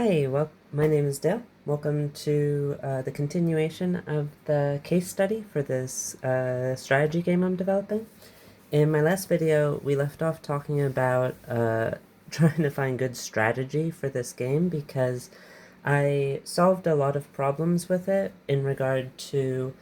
Hi, my name is Dale. Welcome to the continuation of the case study for this strategy game I'm developing. In my last video, we left off talking about trying to find good strategy for this game because I solved a lot of problems with it in regard to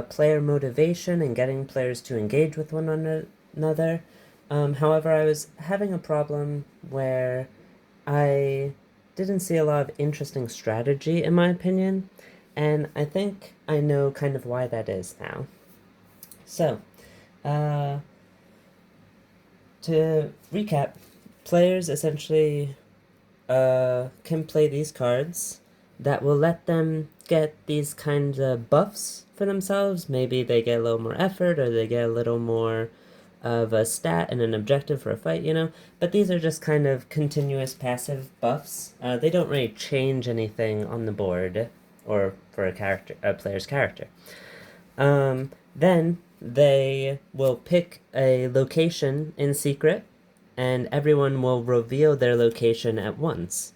player motivation and getting players to engage with one another. However, I was having a problem where I didn't see a lot of interesting strategy, in my opinion, and I think I know kind of why that is now. So, uh, to recap, players essentially can play these cards that will let them get these kinds of buffs for themselves. Maybe they get a little more effort, or they get a little more of a stat and an objective for a fight. But these are just kind of continuous passive buffs. They don't really change anything on the board or for a player's character. Then they will pick a location in secret, and everyone will reveal their location at once.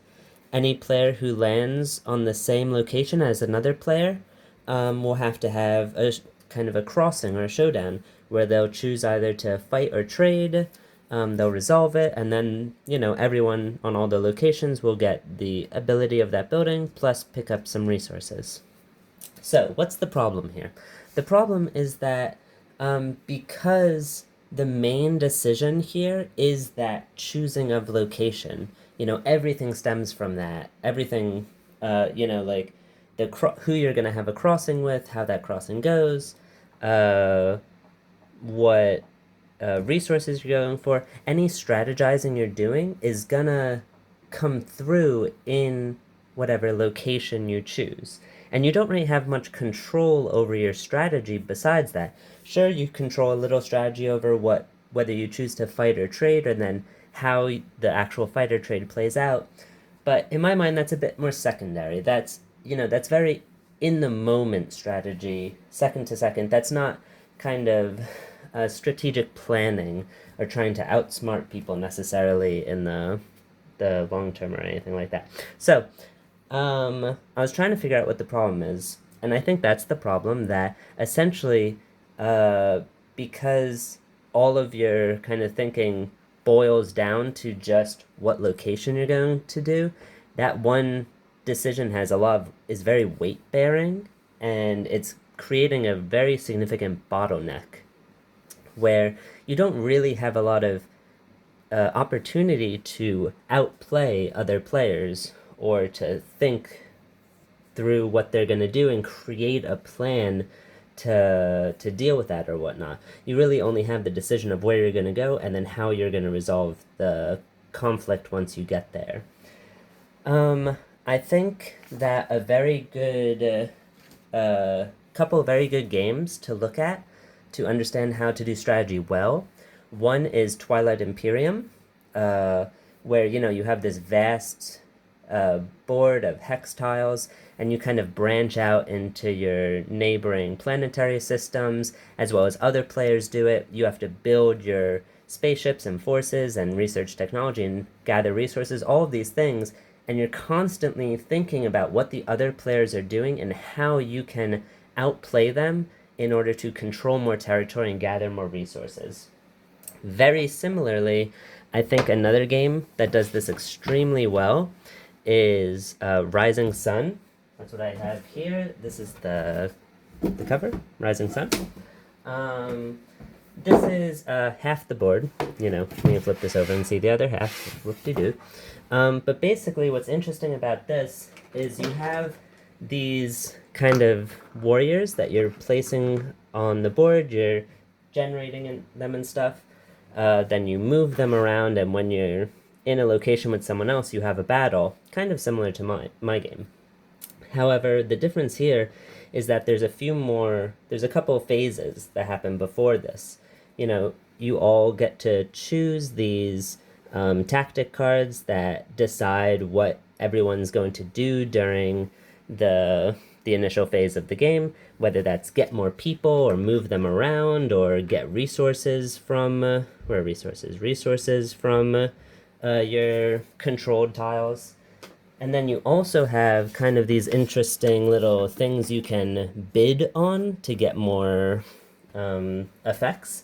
Any player who lands on the same location as another player will have to have a kind of a crossing or a showdown where they'll choose either to fight or trade. They'll resolve it, and then, everyone on all the locations will get the ability of that building, plus pick up some resources. So, what's the problem here? The problem is that because the main decision here is that choosing of location, everything stems from that. Everything, like who you're going to have a crossing with, how that crossing goes, what resources you're going for. Any strategizing you're doing is gonna come through in whatever location you choose. And you don't really have much control over your strategy besides that. Sure, you control a little strategy over whether you choose to fight or trade, and then how the actual fight or trade plays out. But in my mind, that's a bit more secondary. That's very in the moment strategy, second to second. That's not kind of strategic planning or trying to outsmart people necessarily in the long term or anything like that. So, I was trying to figure out what the problem is, and I think that's the problem, that essentially, because all of your kind of thinking boils down to just what location you're going to do, that one decision is very weight bearing, and it's creating a very significant bottleneck where you don't really have a lot of opportunity to outplay other players or to think through what they're going to do and create a plan to deal with that or whatnot. You really only have the decision of where you're going to go and then how you're going to resolve the conflict once you get there. I think that a very good couple of very good games to look at to understand how to do strategy well. One is Twilight Imperium, where you have this vast board of hex tiles, and you kind of branch out into your neighboring planetary systems, as well as other players do it. You have to build your spaceships and forces and research technology and gather resources, all of these things, and you're constantly thinking about what the other players are doing and how you can outplay them in order to control more territory and gather more resources. Very similarly, I think another game that does this extremely well is Rising Sun. That's what I have here. This is the cover, Rising Sun. This is half the board. When you flip this over and see the other half, whoop-de-doo. But basically what's interesting about this is you have these kind of warriors that you're placing on the board, you're generating them and stuff, then you move them around, and when you're in a location with someone else, you have a battle, kind of similar to my game. However, the difference here is that there's a couple phases that happen before this. You all get to choose these tactic cards that decide what everyone's going to do during the initial phase of the game, whether that's get more people or move them around or get resources from resources from your controlled tiles. And then you also have kind of these interesting little things you can bid on to get more effects.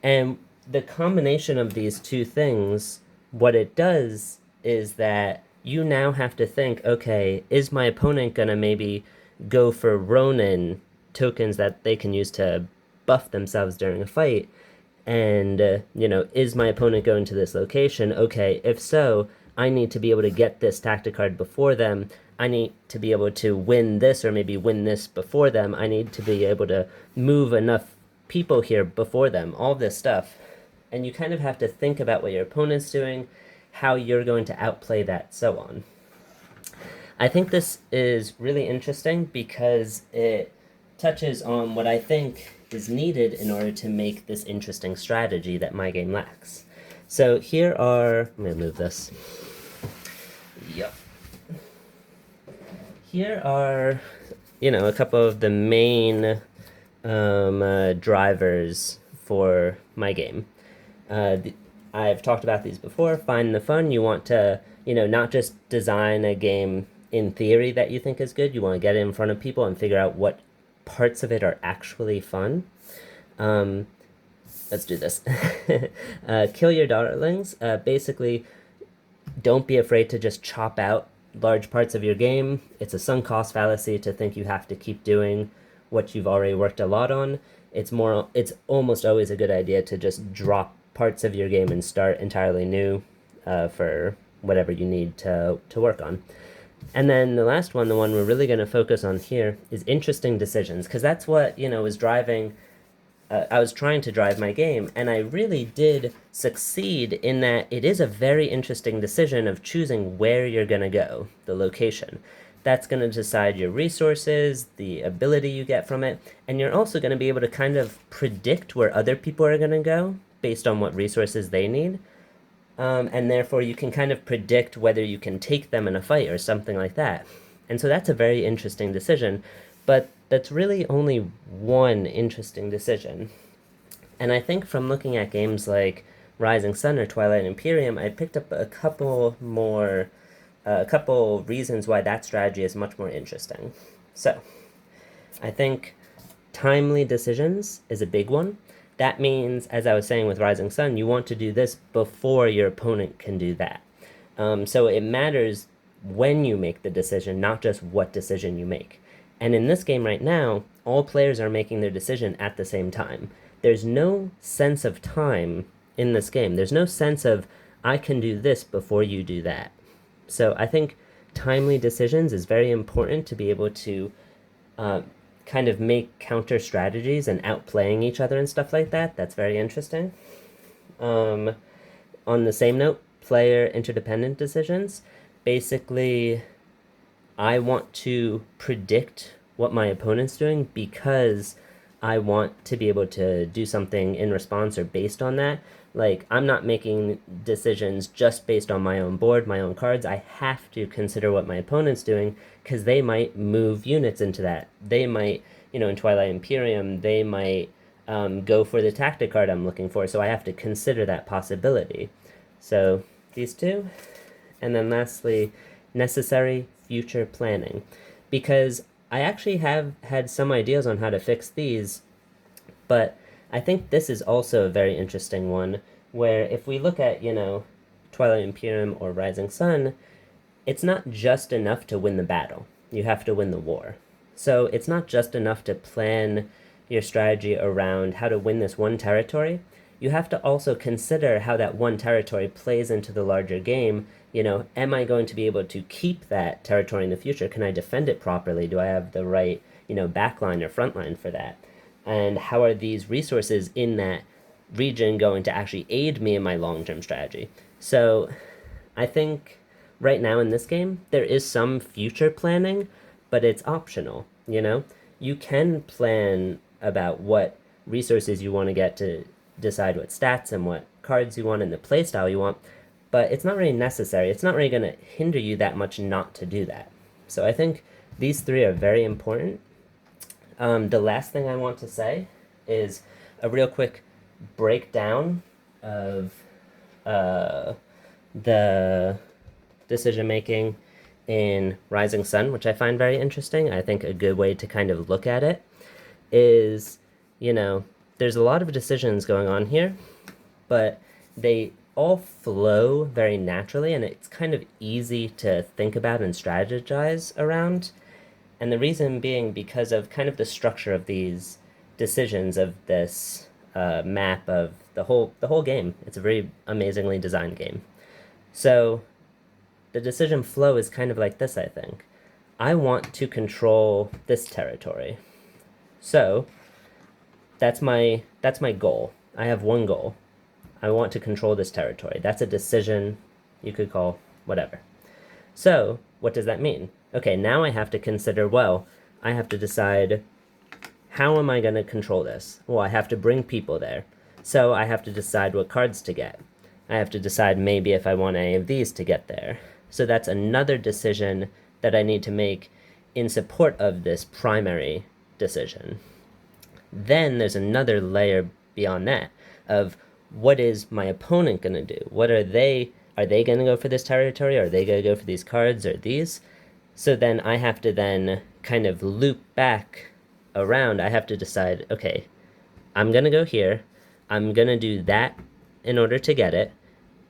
And the combination of these two things, what it does is that you now have to think, okay, is my opponent going to maybe go for Ronin tokens that they can use to buff themselves during a fight? And, is my opponent going to this location? Okay, if so, I need to be able to get this tactic card before them. I need to be able to win this or maybe win this before them. I need to be able to move enough people here before them, all this stuff. And you kind of have to think about what your opponent's doing, how you're going to outplay that, so on. I think this is really interesting because it touches on what I think is needed in order to make this interesting strategy that my game lacks. So here are, I'm going to move this. Yep. Here are, a couple of the main drivers for my game. I've talked about these before. Find the fun. You want to, not just design a game in theory that you think is good. You want to get it in front of people and figure out what parts of it are actually fun. Let's do this. Kill your darlings. Basically, don't be afraid to just chop out large parts of your game. It's a sunk cost fallacy to think you have to keep doing what you've already worked a lot on. It's almost always a good idea to just drop parts of your game and start entirely new for whatever you need to work on. And then the last one, the one we're really going to focus on here, is interesting decisions, because that's what, was driving, I was trying to drive my game, and I really did succeed in that it is a very interesting decision of choosing where you're going to go, the location. That's going to decide your resources, the ability you get from it, and you're also going to be able to kind of predict where other people are going to go based on what resources they need. And therefore you can kind of predict whether you can take them in a fight or something like that. And so that's a very interesting decision, but that's really only one interesting decision. And I think from looking at games like Rising Sun or Twilight Imperium, I picked up a couple reasons why that strategy is much more interesting. So, I think timely decisions is a big one. That means, as I was saying with Rising Sun, you want to do this before your opponent can do that. So it matters when you make the decision, not just what decision you make. And in this game right now, all players are making their decision at the same time. There's no sense of time in this game. There's no sense of, I can do this before you do that. So I think timely decisions is very important to be able to kind of make counter strategies and outplaying each other and stuff like that. That's very interesting. On the same note, player interdependent decisions. Basically, I want to predict what my opponent's doing because I want to be able to do something in response or based on that. Like, I'm not making decisions just based on my own board, my own cards. I have to consider what my opponent's doing because they might move units into that. They might, in Twilight Imperium, they might go for the tactic card I'm looking for. So I have to consider that possibility. So these two. And then lastly, necessary future planning. Because I actually have had some ideas on how to fix these, but I think this is also a very interesting one, where if we look at, Twilight Imperium or Rising Sun, it's not just enough to win the battle. You have to win the war. So it's not just enough to plan your strategy around how to win this one territory. You have to also consider how that one territory plays into the larger game. Am I going to be able to keep that territory in the future? Can I defend it properly? Do I have the right, backline or frontline for that? And how are these resources in that region going to actually aid me in my long-term strategy? So I think right now in this game, there is some future planning, but it's optional, You can plan about what resources you want to get to decide what stats and what cards you want and the playstyle you want, but it's not really necessary. It's not really going to hinder you that much not to do that. So I think these three are very important. The last thing I want to say is a real quick breakdown of the decision making in Rising Sun, which I find very interesting. I think a good way to kind of look at it is, you know, there's a lot of decisions going on here, but they all flow very naturally, and it's kind of easy to think about and strategize around. And the reason being because of kind of the structure of these decisions of this map of the whole game. It's a very amazingly designed game. So the decision flow is kind of like this, I think. I want to control this territory. So that's my goal. I have one goal. I want to control this territory. That's a decision you could call whatever. So, what does that mean? Okay, now I have to consider, well, I have to decide how am I going to control this? Well, I have to bring people there. So I have to decide what cards to get. I have to decide maybe if I want any of these to get there. So that's another decision that I need to make in support of this primary decision. Then there's another layer beyond that of what is my opponent going to do? What are they going to go for this territory? Are they going to go for these cards or these? So then I have to then kind of loop back around. I have to decide, okay, I'm going to go here. I'm going to do that in order to get it.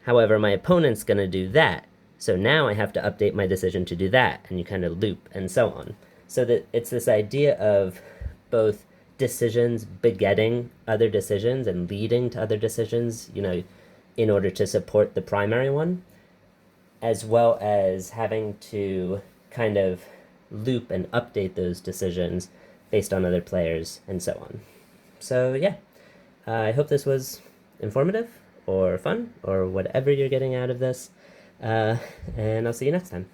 However, my opponent's going to do that. So now I have to update my decision to do that, and you kind of loop and so on. So that it's this idea of both decisions begetting other decisions and leading to other decisions, in order to support the primary one, as well as having to kind of loop and update those decisions based on other players and so on. So yeah, I hope this was informative or fun or whatever you're getting out of this, and I'll see you next time.